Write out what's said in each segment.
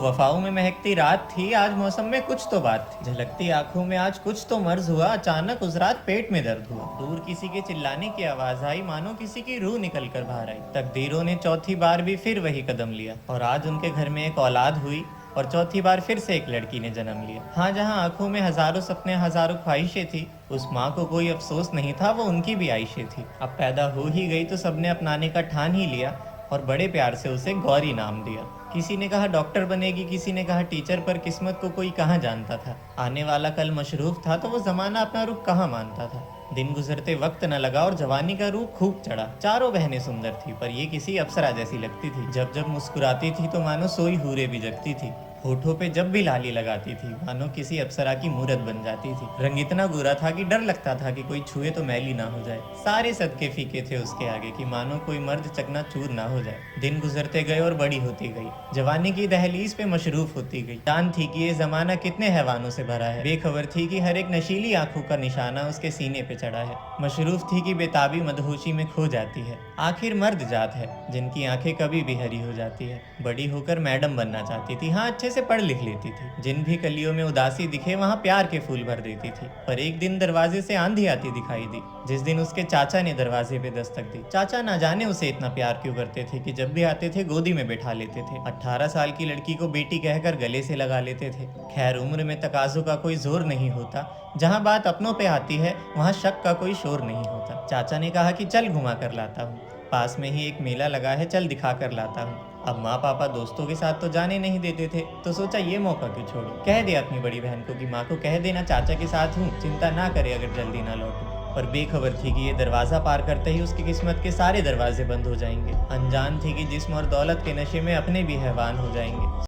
वफाओं में महकती रात थी, आज मौसम में कुछ तो बात थी। झलकती आंखों में आज कुछ तो मर्ज हुआ, अचानक उस रात पेट में दर्द हुआ। दूर किसी के चिल्लाने की आवाज आई, मानो किसी की रूह निकल कर बाहर आई। तकदीरों ने चौथी बार भी फिर वही कदम लिया और आज उनके घर में एक औलाद हुई और चौथी बार फिर से एक लड़की ने जन्म लिया। हाँ, जहाँ आंखों में हजारों सपने हजारों ख्वाहिशें थी, उस माँ को कोई अफसोस नहीं था, वो उनकी भी आयशें थी। अब पैदा हो ही गई तो सबने अपनाने का ठान ही लिया और बड़े प्यार से उसे गौरी नाम दिया। किसी ने कहा डॉक्टर बनेगी, किसी ने कहा टीचर, पर किस्मत को कोई कहाँ जानता था। आने वाला कल मशरूफ था तो वो जमाना अपना रुख कहाँ मानता था। दिन गुजरते वक्त न लगा और जवानी का रूप खूब चढ़ा। चारों बहनें सुंदर थी, पर ये किसी अप्सरा जैसी लगती थी। जब जब मुस्कुराती थी तो मानो सोई हूरे भी जगती थी। होठों पे जब भी लाली लगाती थी मानो किसी अप्सरा की मूरत बन जाती थी। रंग इतना गोरा था कि डर लगता था कि कोई छुए तो मैली ना हो जाए। सारे सदके फीके थे उसके आगे कि मानो कोई मर्द चकनाचूर ना हो जाए। दिन गुजरते गए और बड़ी होती गई, जवानी की दहलीज पे मशरूफ होती गई। जान थी कि ये जमाना कितने हैवानों से भरा है। बेखबर थी कि हर एक नशीली आंखों का निशाना उसके सीने पे चढ़ा है। मशरूफ थी कि बेताबी मदहोशी में खो जाती है। आखिर मर्द जात है जिनकी आंखें कभी भी हरी हो जाती है। बड़ी होकर मैडम बनना चाहती थी, हाँ अच्छे से पढ़ लिख लेती थी। जिन भी कलियों में उदासी दिखे वहाँ प्यार के फूल भर देती थी। पर एक दिन दरवाजे से आंधी आती दिखाई दी, जिस दिन उसके चाचा ने दरवाजे पे दस्तक दी। चाचा ना जाने उसे इतना प्यार क्यों करते थे कि जब भी आते थे गोदी में बैठा लेते थे। 18 साल की लड़की को बेटी कहकर गले से लगा लेते थे। खैर, उम्र में तकाजों का कोई जोर नहीं होता, जहाँ बात अपनों पे आती है वहाँ शक का कोई शोर नहीं होता। चाचा ने कहा कि चल घुमा कर लाता हूँ, पास में ही एक मेला लगा है, चल दिखा कर लाता हूँ। अब माँ पापा दोस्तों के साथ तो जाने नहीं देते थे, तो सोचा ये मौका क्यों छोड़ो। कह दिया अपनी बड़ी बहन को कि माँ को कह देना चाचा के साथ हूँ, चिंता ना करे अगर जल्दी ना लौटूं। पर बेखबर थी कि ये दरवाजा पार करते ही उसकी किस्मत के सारे दरवाजे बंद हो जाएंगे। अनजान थी कि जिस्म और दौलत के नशे में अपने भी हैवान हो जाएंगे।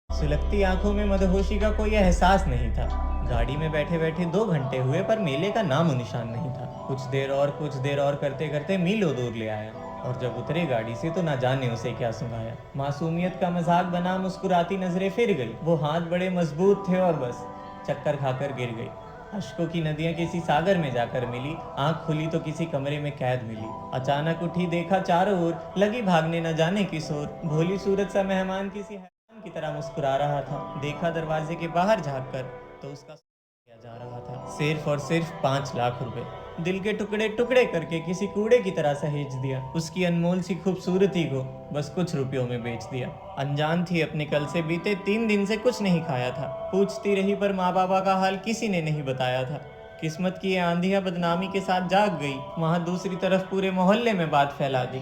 सुलगती आंखों में मदहोशी का कोई एहसास नहीं था। गाड़ी में बैठे बैठे 2 घंटे हुए पर मेले का नामो निशान नहीं था। कुछ देर और करते करते मीलों दूर ले आया और जब उतरे गाड़ी से तो ना जाने उसे क्या सुनाया। मासूमियत का मजाक बना मुस्कुराती नजरें फिर गई। वो हाथ बड़े मजबूत थे और बस चक्कर खाकर गिर गई। अश्कों की नदियां किसी सागर में जाकर मिली, आंख खुली तो किसी कमरे में कैद मिली। अचानक उठी, देखा चारों ओर, लगी भागने न जाने किस ओर। भोली सूरत सा मेहमान किसी हैरान की तरह मुस्कुरा रहा था। देखा दरवाजे के बाहर झाँक कर तो उसका किया जा रहा था सिर्फ और सिर्फ 5 लाख रुपए। दिल के टुकड़े टुकड़े करके किसी कूड़े की तरह सहेज दिया। उसकी अनमोल सी खूबसूरती को बस कुछ रुपयों में बेच दिया। अनजान थी अपने कल से बीते 3 दिन से कुछ नहीं खाया था। पूछती रही पर माँ बाबा का हाल किसी ने नहीं बताया था। किस्मत की ये आंधियां बदनामी के साथ जाग गई। वहां दूसरी तरफ पूरे मोहल्ले में बात फैला दी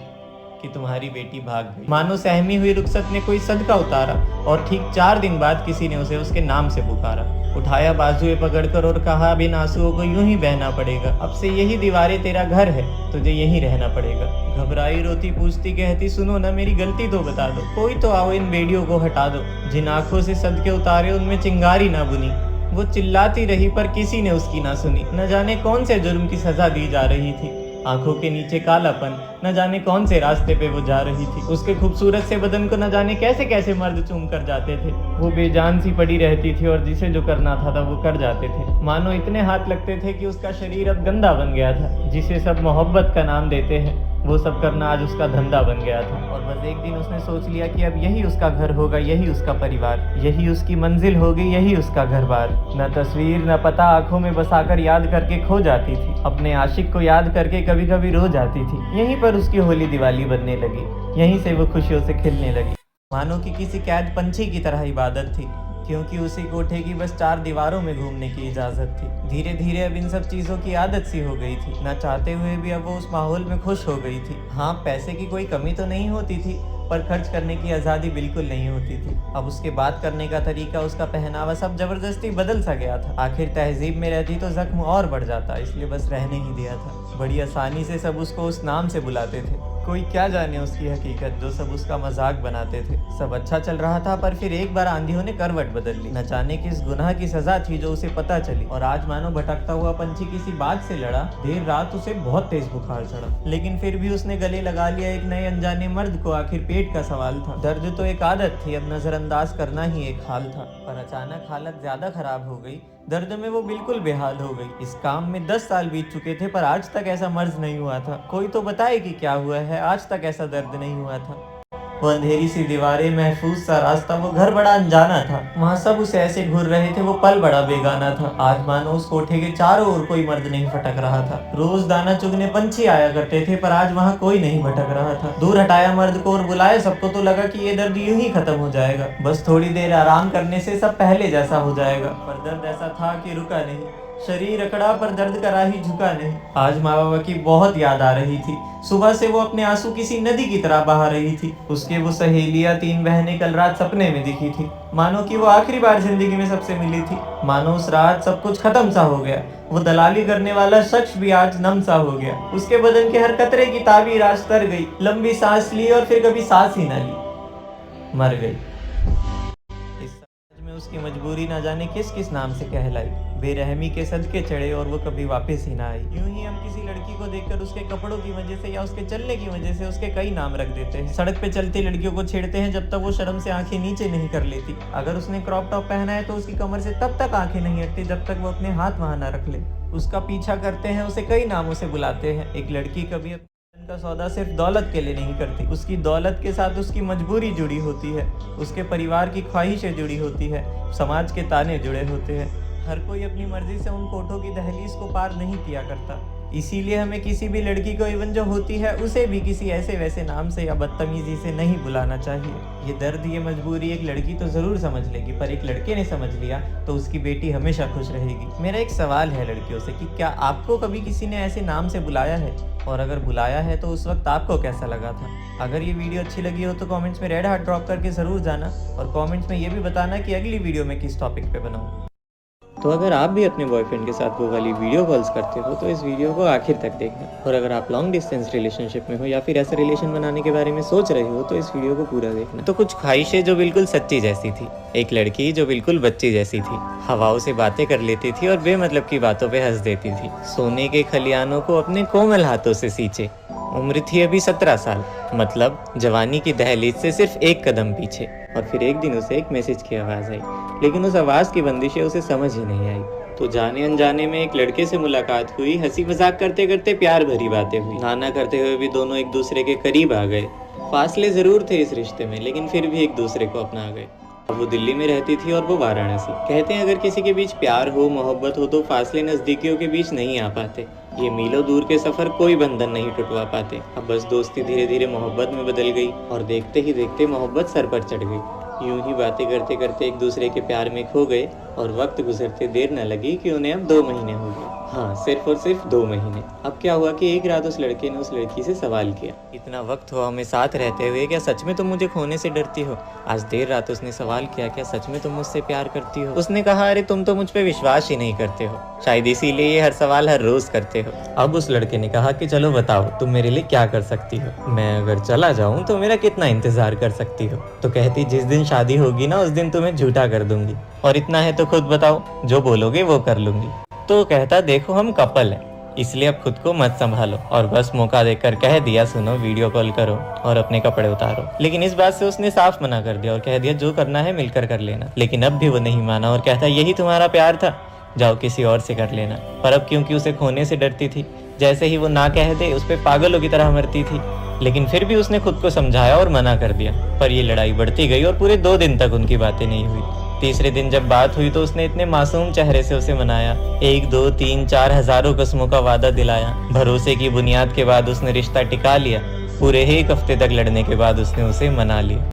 कि तुम्हारी बेटी भाग गई। मानो सहमी हुई रुखसत ने कोई सदका उतारा और ठीक 4 दिन बाद किसी ने उसे उसके नाम से पुकारा। उठाया बाजुए पकड़कर और कहा, बिन आंसुओं को यूं ही बहना पड़ेगा। अब से यही दीवारें तेरा घर है, तुझे यहीं रहना पड़ेगा। घबराई रोती पूछती कहती, सुनो ना मेरी गलती तो बता दो, कोई तो आओ इन बेड़ियों को हटा दो। जिन आंखों से सदके उतारे उनमें चिंगारी ना बुनी। वो चिल्लाती रही पर किसी ने उसकी ना सुनी। न जाने कौन से जुर्म की सजा दी जा रही थी। आंखों के नीचे कालापन, न जाने कौन से रास्ते पे वो जा रही थी। उसके खूबसूरत से बदन को न जाने कैसे कैसे मर्द चूम कर जाते थे। वो बेजान सी पड़ी रहती थी और जिसे जो करना था वो कर जाते थे। मानो इतने हाथ लगते थे कि उसका शरीर अब गंदा बन गया था। जिसे सब मोहब्बत का नाम देते हैं वो सब करना आज उसका धंधा बन गया था। और बस एक दिन उसने सोच लिया कि अब यही उसका घर होगा, यही उसका परिवार, यही उसकी मंजिल होगी, यही उसका घर बार। न तस्वीर न पता आंखों में बसाकर याद करके खो जाती थी। अपने आशिक को याद करके कभी कभी रो जाती थी। यहीं पर उसकी होली दिवाली बनने लगी, यहीं से वो खुशियों से खिलने लगी। मानो कि किसी कैद पंछी की तरह इबादत थी, क्योंकि उसी कोठे की बस 4 दीवारों में घूमने की इजाजत थी। धीरे धीरे अब इन सब चीजों की आदत सी हो गई थी। ना चाहते हुए भी अब वो उस माहौल में खुश हो गई थी। हाँ, पैसे की कोई कमी तो नहीं होती थी, पर खर्च करने की आज़ादी बिल्कुल नहीं होती थी। अब उसके बात करने का तरीका, उसका पहनावा सब जबरदस्ती बदल सा गया था। आखिर तहजीब में रहती तो जख्म और बढ़ जाता, इसलिए बस रहने ही दिया था। बड़ी आसानी से सब उसको उस नाम से बुलाते थे। कोई क्या जाने उसकी हकीकत, जो सब उसका मजाक बनाते थे। सब अच्छा चल रहा था पर फिर एक बार आंधियों ने करवट बदल ली। न जाने किस गुनाह की सजा थी जो उसे पता चली। और आज मानो भटकता हुआ पंछी किसी बात से लड़ा। देर रात उसे बहुत तेज बुखार चढ़ा, लेकिन फिर भी उसने गले लगा लिया एक नए अनजाने मर्द को। आखिर पेट का सवाल था। दर्द तो एक आदत थी, अब नजरअंदाज करना ही एक हाल था। पर अचानक हालत ज्यादा खराब हो गई। दर्द में वो बिल्कुल बेहाल हो गई। इस काम में 10 साल बीत चुके थे पर आज तक ऐसा मर्ज नहीं हुआ था। कोई तो बताए कि क्या हुआ है, आज तक ऐसा दर्द नहीं हुआ था। वो अंधेरी सी दीवारें, महफूज सा रास्ता, वो घर बड़ा अनजाना था। वहाँ सब उसे ऐसे घूर रहे थे, वो पल बड़ा बेगाना था। आज मानो उस कोठे के चारों ओर कोई मर्द नहीं फटक रहा था। रोज दाना चुगने पंछी आया करते थे, पर आज वहाँ कोई नहीं भटक रहा था। दूर हटाया मर्द को और बुलाया सबको, तो लगा कि ये दर्द यूं ही खत्म हो जाएगा। बस थोड़ी देर आराम करने से सब पहले जैसा हो जाएगा। पर दर्द ऐसा था कि रुका नहीं। शरीर अकड़ा पर दर्द का राही झुका नहीं। आज माँ बाबा की बहुत याद आ रही थी। सुबह से वो अपने आंसू किसी नदी की तरह बहा रही थी। उसके वो सहेलियां, 3 बहनें कल रात सपने में दिखी थी। मानो कि वो आखिरी बार जिंदगी में सबसे मिली थी। मानो उस रात सब कुछ खत्म सा हो गया। वो दलाली करने वाला शख्स भी आज नम सा हो गया। उसके बदन के हर कतरे की ताबीर आज तर गई। लंबी सांस ली और फिर कभी सांस ही न ली, मर गई। इस समाज में उसकी मजबूरी ना जाने किस किस नाम से कहलाई। बेरहमी के सदके चढ़े और वो कभी वापस ही ना आई। यूं ही हम किसी लड़की को देखकर उसके कपड़ों की वजह से या उसके चलने की वजह से उसके कई नाम रख देते हैं। सड़क पे चलती लड़कियों को छेड़ते हैं जब तक वो शर्म से आंखें नीचे नहीं कर लेती। अगर उसने क्रॉप टॉप पहना है तो उसकी कमर से तब तक आंखें नहीं हटती जब तक वो अपने हाथ वहां ना रख ले। उसका पीछा करते हैं, उसे कई नामों से बुलाते हैं। एक लड़की कभी का सौदा सिर्फ दौलत के लिए नहीं करती। उसकी दौलत के साथ उसकी मजबूरी जुड़ी होती है, उसके परिवार की ख्वाहिशें जुड़ी होती है, समाज के ताने जुड़े होते हैं। हर कोई अपनी मर्जी से उन कोठों की दहलीज को पार नहीं किया करता। इसीलिए हमें किसी भी लड़की को इवन जो होती है उसे भी किसी ऐसे वैसे नाम से या बदतमीजी से नहीं बुलाना चाहिए। ये दर्द, ये मजबूरी एक लड़की तो जरूर समझ लेगी, पर एक लड़के ने समझ लिया तो उसकी बेटी हमेशा खुश रहेगी। मेरा एक सवाल है लड़कियों से कि क्या आपको कभी किसी ने ऐसे नाम से बुलाया है? और अगर बुलाया है तो उस वक्त आपको कैसा लगा था? अगर ये वीडियो अच्छी लगी हो तो कमेंट्स में रेड हार्ट ड्रॉप करके ज़रूर जाना, और कमेंट्स में ये भी बताना कि अगली वीडियो में किस टॉपिक पे बनाऊँ। तो अगर आप भी अपने बॉयफ्रेंड के साथ वो वाली वीडियो कॉल्स करते हो तो इस वीडियो को आखिर तक देखना। और अगर आप लॉन्ग डिस्टेंस रिलेशनशिप में हो या फिर ऐसे रिलेशन बनाने के बारे में सोच रहे हो तो इस वीडियो को पूरा देखना। तो कुछ ख्वाहिशें जो बिल्कुल सच्ची जैसी थी। एक लड़की जो बिल्कुल बच्ची जैसी थी, हवाओं से बातें कर लेती थी और बेमतलब की बातों पे हंस देती थी। सोने के खलियानों को अपने कोमल हाथों से सींचे। उम्र थी अभी 17 साल, मतलब जवानी की दहलीज से सिर्फ एक कदम पीछे। और फिर एक दिन उसे एक मैसेज की आवाज़ आई, लेकिन उस आवाज़ की बंदिशें उसे समझ ही नहीं आई। तो जाने अनजाने में एक लड़के से मुलाकात हुई। हंसी मजाक करते करते प्यार भरी बातें हुई। नाना करते हुए भी दोनों एक दूसरे के करीब आ गए। फासले ज़रूर थे इस रिश्ते में, लेकिन फिर भी एक दूसरे को अपना गए। अब वो दिल्ली में रहती थी और वो वाराणसी। कहते हैं अगर किसी के बीच प्यार हो, मोहब्बत हो तो फासले नज़दीकियों के बीच नहीं आ पाते। ये मीलों दूर के सफ़र कोई बंधन नहीं टुटवा पाते। अब बस दोस्ती धीरे धीरे मोहब्बत में बदल गई और देखते ही देखते मोहब्बत सर पर चढ़ गई। यूं ही बातें करते करते एक दूसरे के प्यार में खो गए और वक्त गुजरते देर न लगी कि उन्हें अब 2 महीने हो गए। हाँ, सिर्फ और सिर्फ 2 महीने। अब क्या हुआ कि एक रात उस लड़के ने उस लड़की से सवाल किया, इतना वक्त हुआ हमें साथ रहते हुए, क्या सच में तुम मुझे खोने से डरती हो? आज देर रात उसने सवाल किया, क्या सच में तुम मुझसे प्यार करती हो? उसने कहा, अरे तुम तो मुझ पे विश्वास ही नहीं करते हो, शायद इसीलिए ये हर सवाल हर रोज करते हो। अब उस लड़के ने कहा कि चलो बताओ तुम मेरे लिए क्या कर सकती हो? मैं अगर चला जाऊं तो मेरा कितना इंतजार कर सकती हो? तो कहती, जिस दिन शादी होगी ना उस दिन तुम्हें झूठा कर दूंगी, और इतना है तो खुद बताओ, जो बोलोगे वो कर लूंगी। तो कहता, देखो हम कपल हैं, इसलिए अब खुद को मत संभालो। और बस मौका देकर कह दिया, सुनो वीडियो कॉल करो और अपने कपड़े उतारो। लेकिन इस बात से उसने साफ मना कर दिया और कह दिया जो करना है मिलकर कर लेना। लेकिन अब भी वो नहीं माना और कहता, यही तुम्हारा प्यार था, जाओ किसी और से कर लेना। पर अब क्योंकि उसे खोने से डरती थी, जैसे ही वो ना कह दे उस पर पागलों की तरह मरती थी। लेकिन फिर भी उसने खुद को समझाया और मना कर दिया। पर ये लड़ाई बढ़ती गई और पूरे 2 दिन तक उनकी बातें नहीं हुई। तीसरे दिन जब बात हुई तो उसने इतने मासूम चेहरे से उसे मनाया। 1, 2, 3, 4 हजारों कस्मों का वादा दिलाया। भरोसे की बुनियाद के बाद उसने रिश्ता टिका लिया। पूरे 1 हफ्ते तक लड़ने के बाद उसने उसे मना लिया।